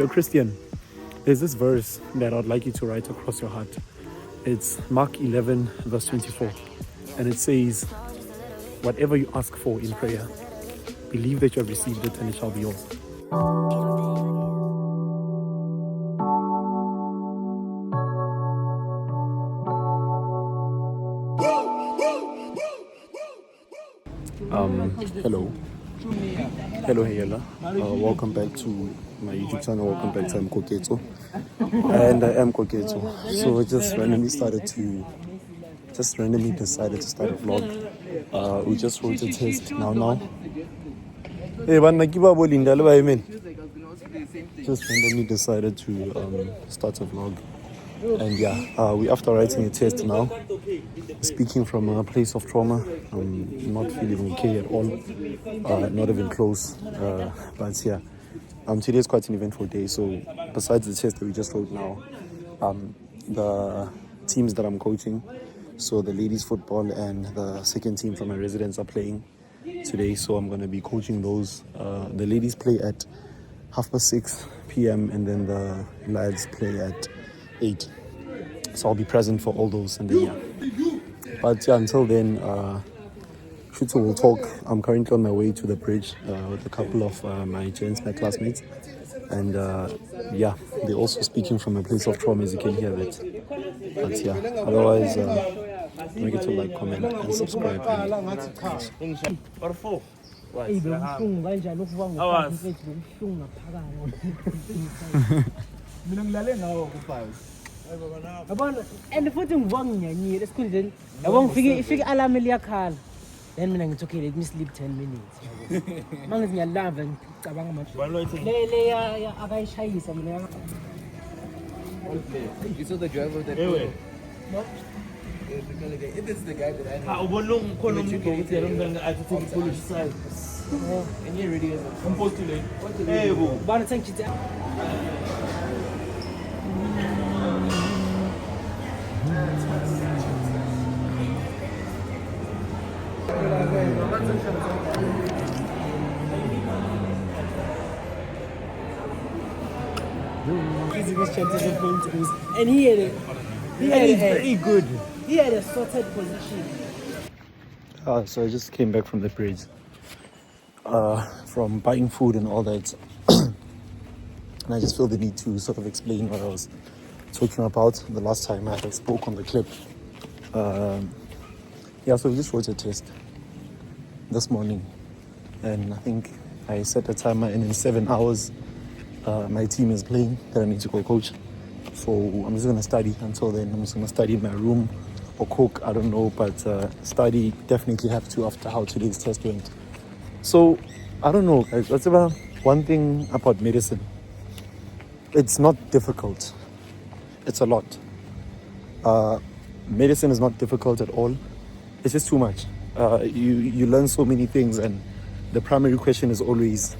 you're a Christian, there's this verse that I'd like you to write across your heart. It's Mark 11 verse 24, and it says, whatever you ask for in prayer, believe that you have received it and it shall be yours. Hello, Hayela. Welcome back to my YouTube channel. Welcome back to I AM KOKETSO. And I am KOKETSO. So I just randomly decided to start a vlog. We just wrote a test now. Hey, just randomly decided to start a vlog. And yeah, we after writing a test now, speaking from a place of trauma. I'm not feeling okay at all, not even close. But yeah, today is quite an eventful day. So besides the test that we just wrote now, the teams that I'm coaching, so the ladies football and the second team from my residence are playing today. So I'm going to be coaching those. The ladies play at 6:30 p.m. and then the lads play at 8. So I'll be present for all those, and then yeah. But yeah, until then, Futhi will talk. I'm currently on my way to the bridge with a couple of my classmates, and yeah, they're also speaking from a place of trauma, as you can hear that. But yeah, otherwise, don't forget to like, comment, and subscribe. And futhi ngiwangiyanyile esikhundleni yabo ngifike alarm liyakhala then mina ngithi okay let me sleep 10 minutes manje ngiyalava ngicabanga manje le akayishayisa mina you saw the driver of that no if it's the guy that I know ubonong khona umuntu ukuthi yena umntana athi take police side and you ready I'm supposed to late hey bo bana thank and he had very good. He had a sorted position. So I just came back from the bridge, from buying food and all that, and I just feel the need to sort of explain what I was talking about the last time I spoke on the clip. Yeah, so we just wrote a test this morning, and I think I set a timer, and in 7 hours my team is playing that I need to go coach. So I'm just going to study until then. I'm just going to study in my room or cook, I don't know, but study definitely have to after how today's test went. So I don't know, guys, what's about one thing about medicine? It's not difficult. It's a lot. Medicine is not difficult at all. It's just too much. You learn so many things, and the primary question is always,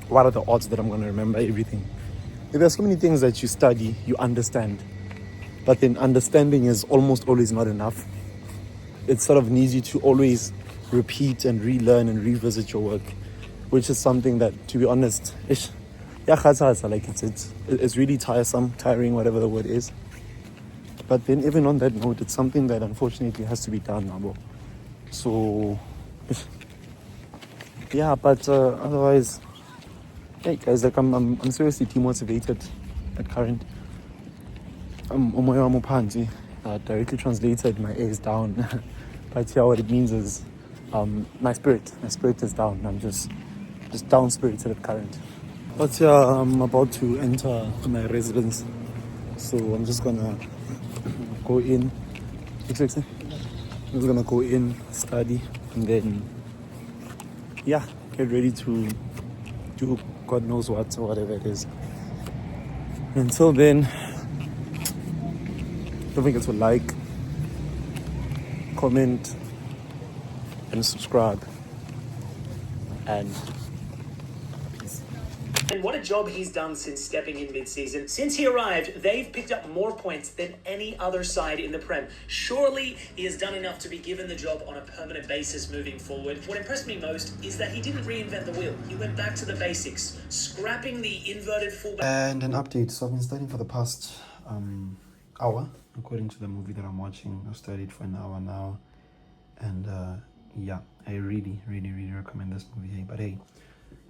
what are the odds that I'm going to remember everything? If there's so many things that you study, you understand, but then understanding is almost always not enough. It sort of needs you to always repeat and relearn and revisit your work, which is something that, to be honest, like it's really tiring, whatever the word is. But then even on that note, it's something that unfortunately has to be done now. So yeah, but otherwise, hey guys, like I'm seriously demotivated at current. Directly translated, my A is down. But yeah, what it means is my spirit is down. I'm just down spirited at current. But yeah, I'm about to enter my residence, so I'm just gonna go in. I'm just gonna go in, study, and then yeah, get ready to do God knows what or whatever it is. Until then, don't forget to like, comment, and subscribe. And And what a job he's done since stepping in mid-season. Since he arrived, they've picked up more points than any other side in the Prem. Surely he has done enough to be given the job on a permanent basis moving forward. What impressed me most is that he didn't reinvent the wheel. He went back to the basics, scrapping the inverted fullback. And an update. So I've been studying for the past hour, according to the movie that I'm watching. I've studied for an hour now. And yeah, I really recommend this movie. Hey, but hey,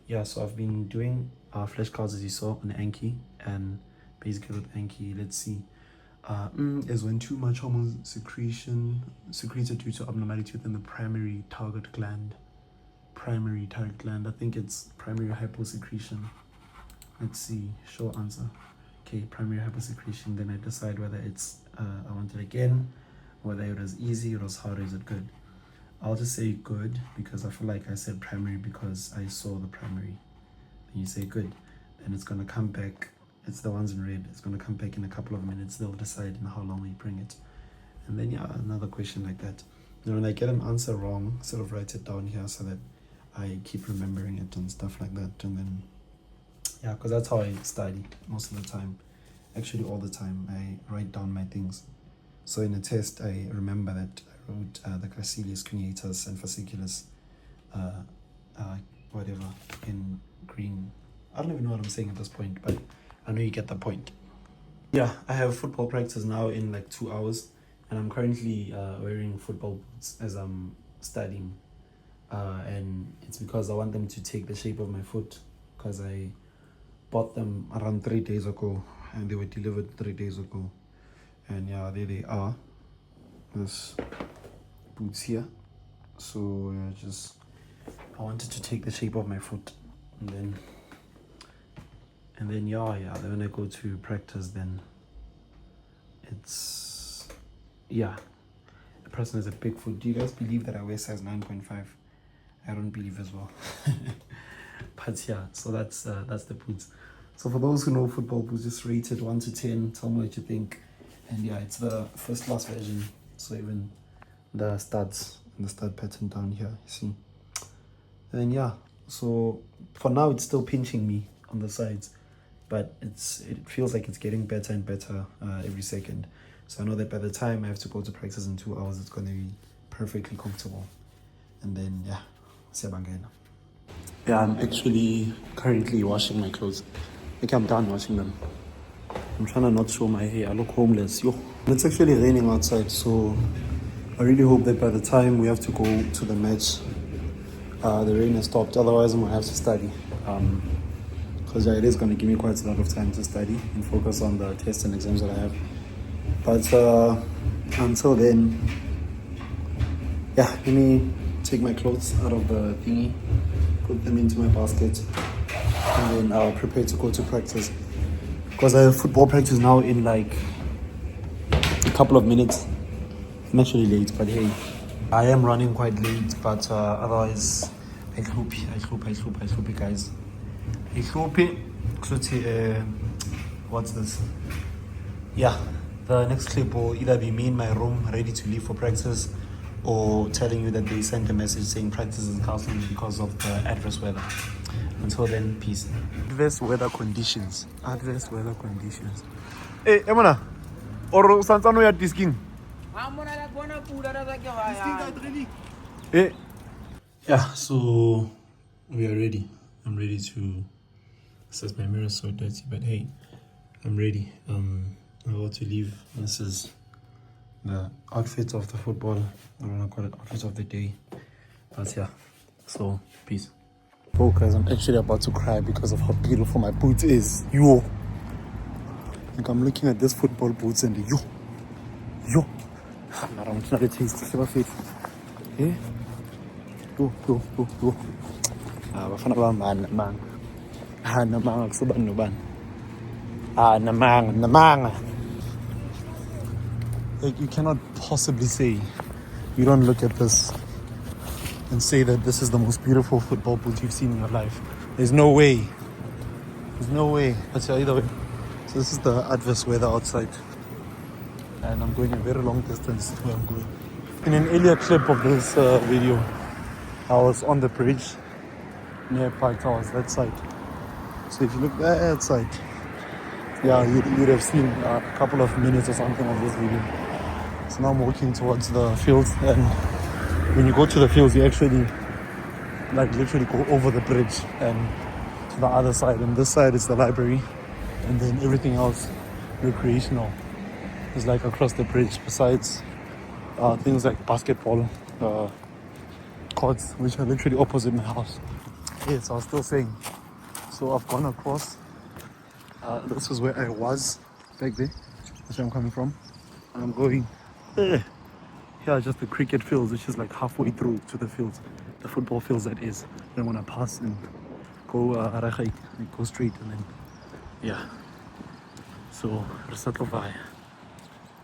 yeah, so I've been doing flashcards, as you saw, on Anki. And basically with Anki, let's see, is when too much hormone secretion secreted due to abnormality within the primary target gland. I think it's primary hyposecretion. Let's see, short answer. Okay, primary hyposecretion. Then I decide whether it's I want it again, whether it was easy, it was hard, or is it good. I'll just say good because I feel like I said primary because I saw the primary. Then you say good, then it's gonna come back. It's the ones in red. It's gonna come back in a couple of minutes. They'll decide in how long we bring it. And then yeah, another question like that. And when I get an answer wrong, sort of write it down here so that I keep remembering it and stuff like that. And then yeah, because that's how I study most of the time. Actually, all the time I write down my things. So in a test, I remember that I wrote the gracilis, cuneatus, and fasciculus, whatever, in green. I don't even know what I'm saying at this point, but I know you get the point. Yeah, I have football practice now in like 2 hours, and I'm currently wearing football boots as I'm studying. And it's because I want them to take the shape of my foot, because I bought them around 3 days ago, and they were delivered 3 days ago. And yeah, there they are. This boots here. So I wanted to take the shape of my foot, and then yeah, then when I go to practice, then it's yeah. The person has a big foot. Do you guys believe that I wear size 9.5? I don't believe as well. But yeah, so that's the boots. So for those who know football boots, just rate it 1 to 10. Tell me what you think. And yeah, it's the first class version. So even the studs and the stud pattern down here, you see. And then yeah, so for now it's still pinching me on the sides, but it feels like it's getting better and better every second. So I know that by the time I have to go to practice in 2 hours, it's going to be perfectly comfortable. And then yeah, siyabangela. Yeah, I'm actually currently washing my clothes. I think I'm done washing them. I'm trying to not show my hair. I look homeless. Yo. It's actually raining outside, so I really hope that by the time we have to go to the match, the rain has stopped. Otherwise, I'm going to have to study. Because yeah, it is going to give me quite a lot of time to study and focus on the tests and exams that I have. But until then, yeah, let me take my clothes out of the thingy, put them into my basket, and then I'll prepare to go to practice. Because I have football practice now in like a couple of minutes. I'm actually late, but hey, I am running quite late, but otherwise, I hope guys. I hope what's this? Yeah, the next clip will either be me in my room ready to leave for practice, or telling you that they sent a message saying practice is cancelled because of the adverse weather. Until then, peace. Adverse weather conditions. Hey, Emana, or Santano ya disking. Hey. Yeah, so we are ready. I'm ready to. Says my mirror is so dirty, but hey, I'm ready. I'm about to leave. This is the outfit of the football. I don't know, call it outfit of the day. But yeah, so peace. Oh guys, I'm actually about to cry because of how beautiful my boots is. Yo, like I'm looking at this football boots and yo. I'm not a taste. Eh? Yo. Bafana ba man. Namanga kusuba nobani. Namanga. Like you cannot possibly say you don't look at this and say that this is the most beautiful football boot you've seen in your life. There's no way. But yeah, either way. So this is the adverse weather outside. And I'm going a very long distance to where I'm going. In an earlier clip of this video, I was on the bridge near Park Towers, that side. So if you look that side, yeah, you'd have seen a couple of minutes or something of this video. So now I'm walking towards the fields, and when you go to the fields, you actually like literally go over the bridge and to the other side. And this side is the library, and then everything else recreational is like across the bridge. Besides things like basketball courts, which are literally opposite my house. Yes, I was still saying. So I've gone across. This is where I was back there. That's where I'm coming from. And I'm going here are just the cricket fields, which is like halfway through to the fields, the football fields that is. Then when I pass and go go straight, and then yeah. So we're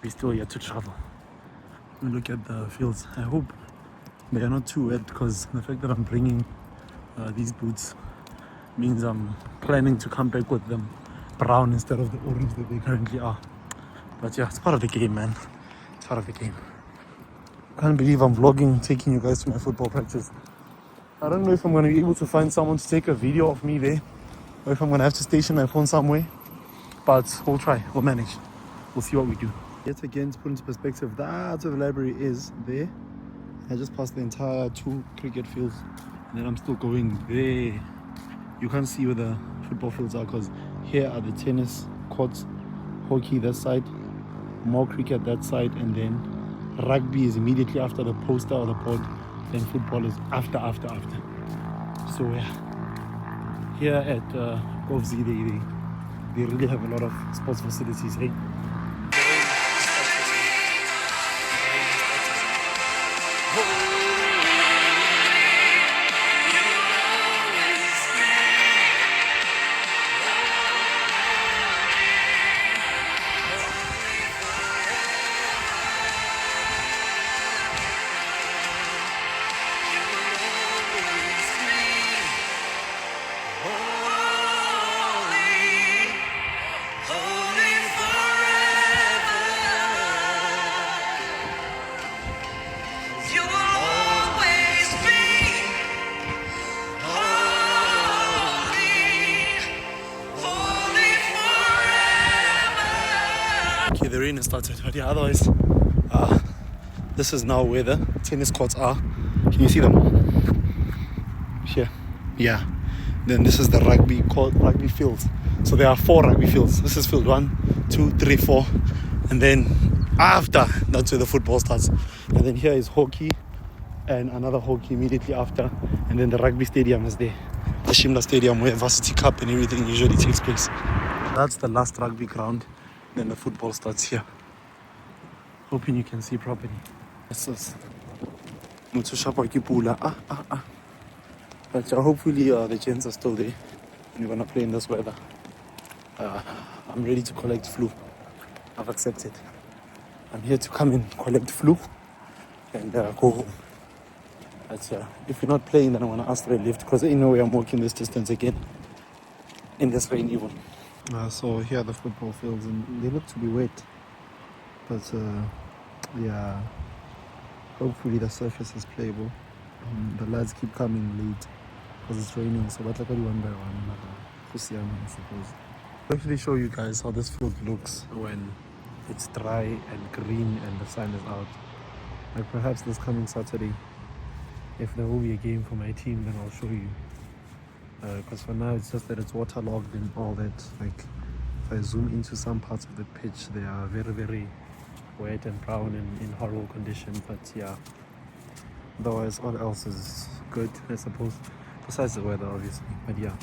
still yet to travel. We look at the fields. I hope they are not too wet, because the fact that I'm bringing these boots means I'm planning to come back with them brown instead of the orange that they currently are. But yeah, it's part of the game, man. It's part of the game. Can't believe I'm vlogging, taking you guys to my football practice. I don't know if I'm going to be able to find someone to take a video of me there, or if I'm going to have to station my phone somewhere. But we'll try, we'll manage. We'll see what we do. Yet again, to put into perspective, that's where the library is there. I just passed the entire 2 cricket fields, and then I'm still going there. You can't see where the football fields are, because here are the tennis courts, hockey that side, more cricket that side, and then rugby is immediately after the poster or the board, then football is after. So yeah, here at Govzi, they really have a lot of sports facilities, eh? Okay, the rain has started, but yeah, otherwise, this is now where the tennis courts are. Can you see them? Here. Yeah. Then this is the rugby fields. So there are 4 rugby fields. This is field 1, 2, 3, 4. And then after, that's where the football starts. And then here is hockey, and another hockey immediately after. And then the rugby stadium is there. The Shimla Stadium, where Varsity Cup and everything usually takes place. That's the last rugby ground. Then the football starts here. Hoping you can see properly. But hopefully the gents are still there, and we're gonna play in this weather. I'm ready to collect flu. I've accepted. I'm here to come and collect flu and go home. But if you're not playing, then I wanna ask for a lift, because ain't no way I'm walking this distance again in this rain even. So here are the football fields, and they look to be wet, but yeah, hopefully the surface is playable. The lads keep coming late because it's raining, so but like one by one, I suppose. I'll actually show you guys how this field looks when it's dry and green and the sun is out. Like perhaps this coming Saturday, if there will be a game for my team, then I'll show you. Because for now it's just that it's waterlogged and all that. Like if I zoom into some parts of the pitch, they are very, very wet and brown and in horrible condition. But yeah, otherwise all else is good, I suppose, besides the weather obviously. But yeah,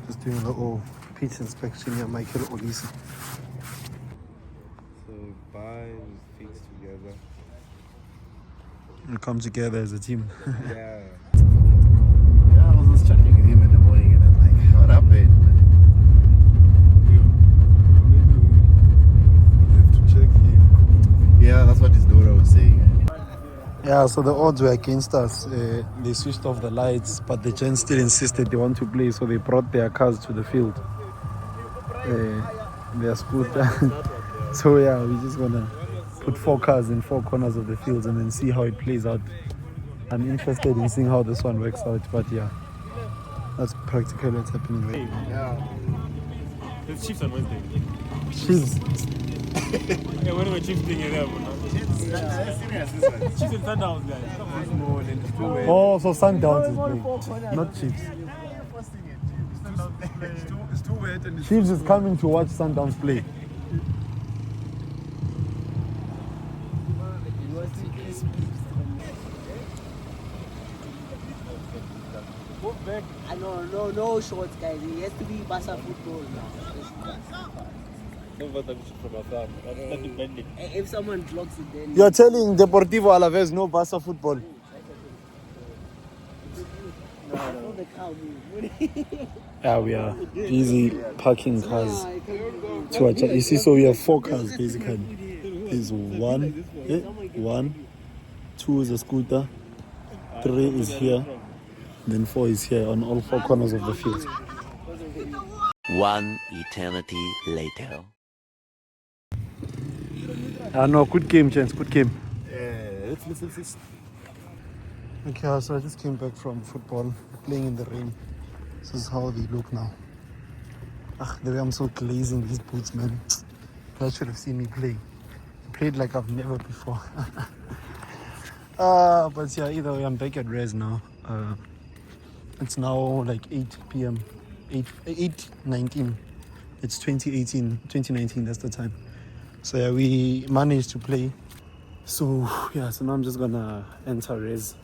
just doing a little pitch inspection here, Michael Olise. So buy things together. We come together as a team. Yeah. Yeah, I was just chatting with him in the morning, and I'm like, what happened? We have to check him. Yeah, that's what his daughter was saying. Yeah, so the odds were against us. They switched off the lights, but the gents still insisted they want to play, so they brought their cars to the field. Their scooter. So yeah, we're just gonna put 4 cars in 4 corners of the fields and then see how it plays out. I'm interested in seeing how this one works out, but yeah, That's practically what's happening right now. Yeah. There's Chiefs on Wednesday. Chiefs. Yeah, when we Chiefs thing here, Serious, this one. Chiefs and Sundowns, guys. It's more than it's too wet. Oh, so Sundowns is playing, not Chiefs. It's too wet and it's Chiefs is coming to watch Sundowns play. Move back. No shorts, guys. It has to be Barca football now. If someone blocks it, then You're telling Deportivo Alaves no Barca football. the cow move. Yeah, we are busy parking cars to adjust. You see, so we have 4 cars basically. There's 1, 2 is a scooter, 3 is here, then 4 is here on all 4 corners of the field. One eternity later. No, good game, gents, good game. yeah. Okay, so I just came back from football, playing in the rain. This is how they look now. The way I'm so glazing these boots, man. You guys should have seen me play. I played like I've never before. But yeah, either way, I'm back at res now. It's now like 8 p.m. 8:19. It's 2019, that's the time. So yeah, we managed to play. So yeah, so now I'm just gonna enter res,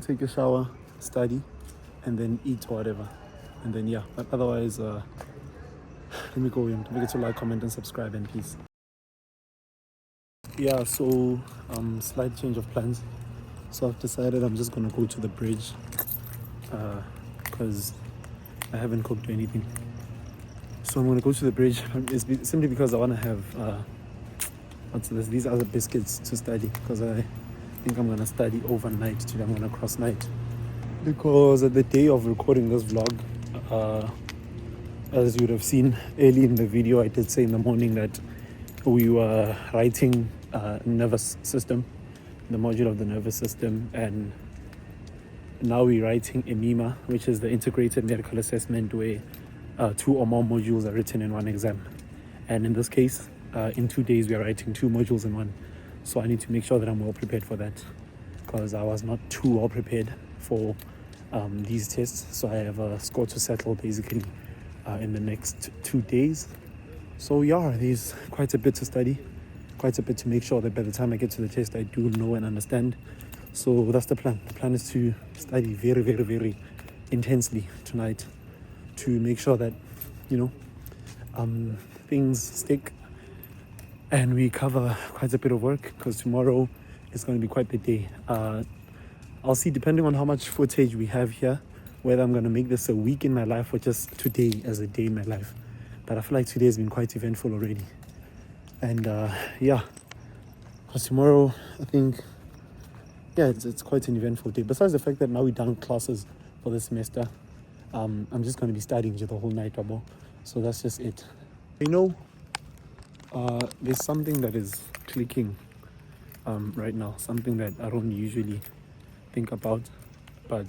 take a shower, study, and then eat or whatever. And then yeah, but otherwise, let me go in. Don't forget to like, comment, and subscribe, and peace. Yeah, so slight change of plans. So I've decided I'm just gonna go to the bridge because I haven't cooked anything. So I'm gonna go to the bridge. It's simply because I wanna have what's this? These other biscuits to study, because I think I'm gonna study overnight today. I'm gonna cross night because at the day of recording this vlog, as you would have seen early in the video, I did say in the morning that we were writing nervous system, the module of the nervous system, and now we're writing EMIMA, which is the integrated medical assessment, where 2 or more modules are written in one exam. And in this case, in 2 days we are writing 2 modules in one. So I need to make sure that I'm well prepared for that, because I was not too well prepared for these tests. So I have a score to settle basically in the next 2 days. So yeah, there's quite a bit to study, quite a bit to make sure that by the time I get to the test I do know and understand. So that's the plan. The plan is to study very, very, very intensely tonight to make sure that, things stick and we cover quite a bit of work, because tomorrow is going to be quite the day. I'll see, depending on how much footage we have here, whether I'm going to make this a week in my life or just today as a day in my life. But I feel like today has been quite eventful already. And yeah, because tomorrow, I think, yeah, it's quite an eventful day. Besides the fact that now we're done classes for the semester, I'm just going to be studying the whole night, Abo. So that's just it. There's something that is clicking right now, something that I don't usually think about, but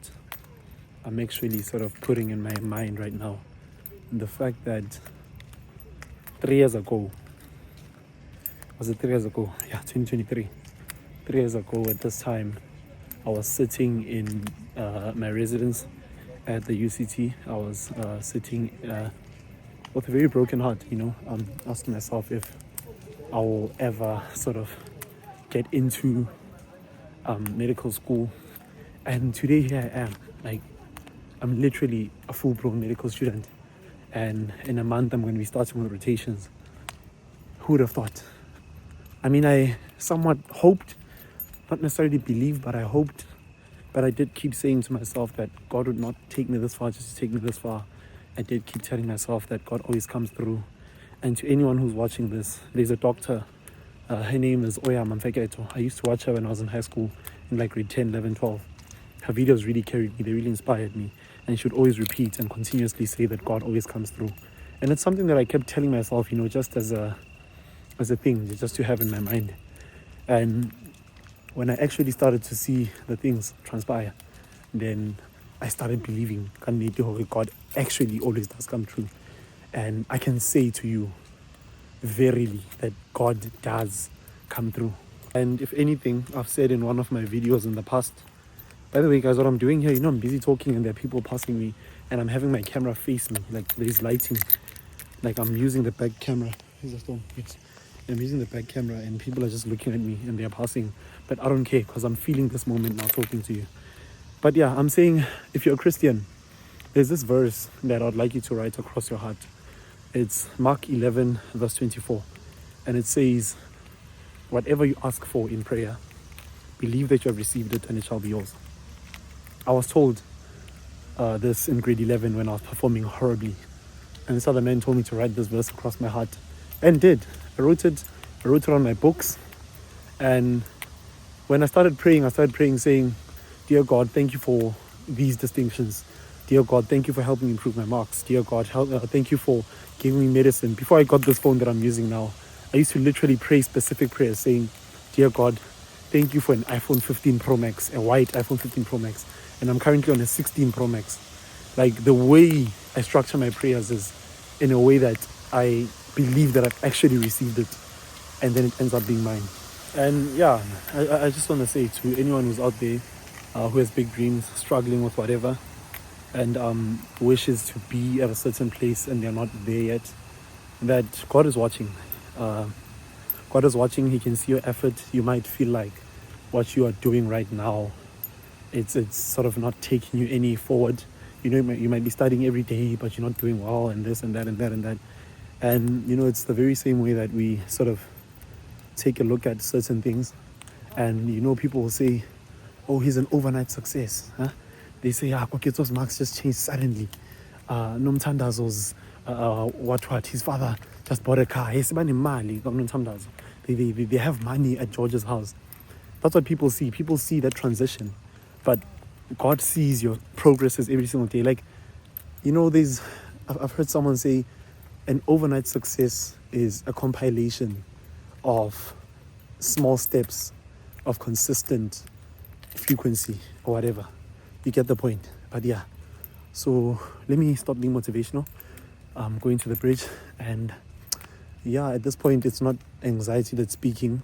I'm actually sort of putting in my mind right now. The fact that 3 years ago, was it 3 years ago? Yeah, 2023. 3 years ago at this time, I was sitting in my residence at the UCT. I was sitting with a very broken heart, asking myself if I will ever sort of get into medical school. And today here I am. Like, I'm literally a full-blown medical student. And in a month I'm going to be starting with rotations. Who would have thought? I mean, I somewhat hoped, not necessarily believed, but I hoped. But I did keep saying to myself that God would not take me this far just to take me this far. I did keep telling myself that God always comes through. And to anyone who's watching this, there's a doctor. Her name is I AM KOKETSO. I used to watch her when I was in high school, in like grade 10, 11, 12. Her videos really carried me. They really inspired me. And she would always repeat and continuously say that God always comes through. And it's something that I kept telling myself, just as a thing, just to have in my mind. And when I actually started to see the things transpire, then I started believing God actually always does come true. And I can say to you, verily, that God does come through. And if anything, I've said in one of my videos in the past, by the way, guys, what I'm doing here, I'm busy talking and there are people passing me and I'm having my camera face me, like there's lighting. Like I'm using the back camera. Here's the storm. I'm using the back camera and people are just looking at me and they're passing. But I don't care because I'm feeling this moment now talking to you. But yeah, I'm saying if you're a Christian, there's this verse that I'd like you to write across your heart. It's Mark 11 verse 24. And it says, whatever you ask for in prayer, believe that you have received it and it shall be yours. I was told this in grade 11 when I was performing horribly. And this other man told me to write this verse across my heart. And did. I wrote it on my books. And when I started praying saying, dear God, thank you for these distinctions. Dear God, thank you for helping me improve my marks. Dear God, thank you for giving me medicine. Before I got this phone that I'm using now, I used to literally pray specific prayers saying, dear God, thank you for an iPhone 15 Pro Max, a white iPhone 15 Pro Max. And I'm currently on a 16 Pro Max. Like the way I structure my prayers is in a way that I believe that I've actually received it. And then it ends up being mine. And yeah, I just want to say to anyone who's out there who has big dreams, struggling with whatever, and wishes to be at a certain place and they're not there yet, that God is watching. God is watching. He can see your effort. You might feel like what you are doing right now, it's sort of not taking you any forward. You might be studying every day, but you're not doing well, and this and that and that and that. And it's the very same way that we sort of take a look at certain things, and people will say, oh, he's an overnight success, huh? They say, KOKETSO's marks just changed suddenly. Nomtandazo's what his father just bought a car. They have money at George's house. That's what people see. People see that transition, but God sees your progresses every single day. Like, I've heard someone say an overnight success is a compilation of small steps of consistent frequency or whatever. You get the point. But yeah, so let me stop being motivational. I'm going to the bridge, and yeah, at this point it's not anxiety that's speaking.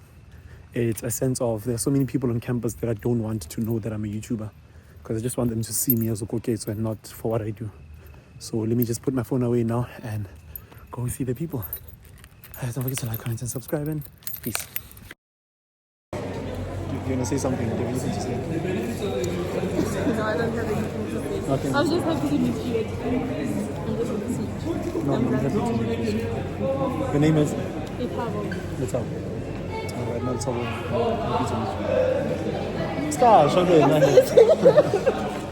It's a sense of there's so many people on campus that I don't want to know that I'm a YouTuber, because I just want them to see me as a KOKETSO and not for what I do. So let me just put my phone away now and go see the people. Don't forget to like, comment, and subscribe, and peace. You want to say something? Do you have anything to say? No, I don't have anything to say. Okay. I was just happy to meet you. I'm just on the switch. No, I'm happy to meet you. Your name is? Let's have. Alright, now let's have. Happy to meet you. Star, show me.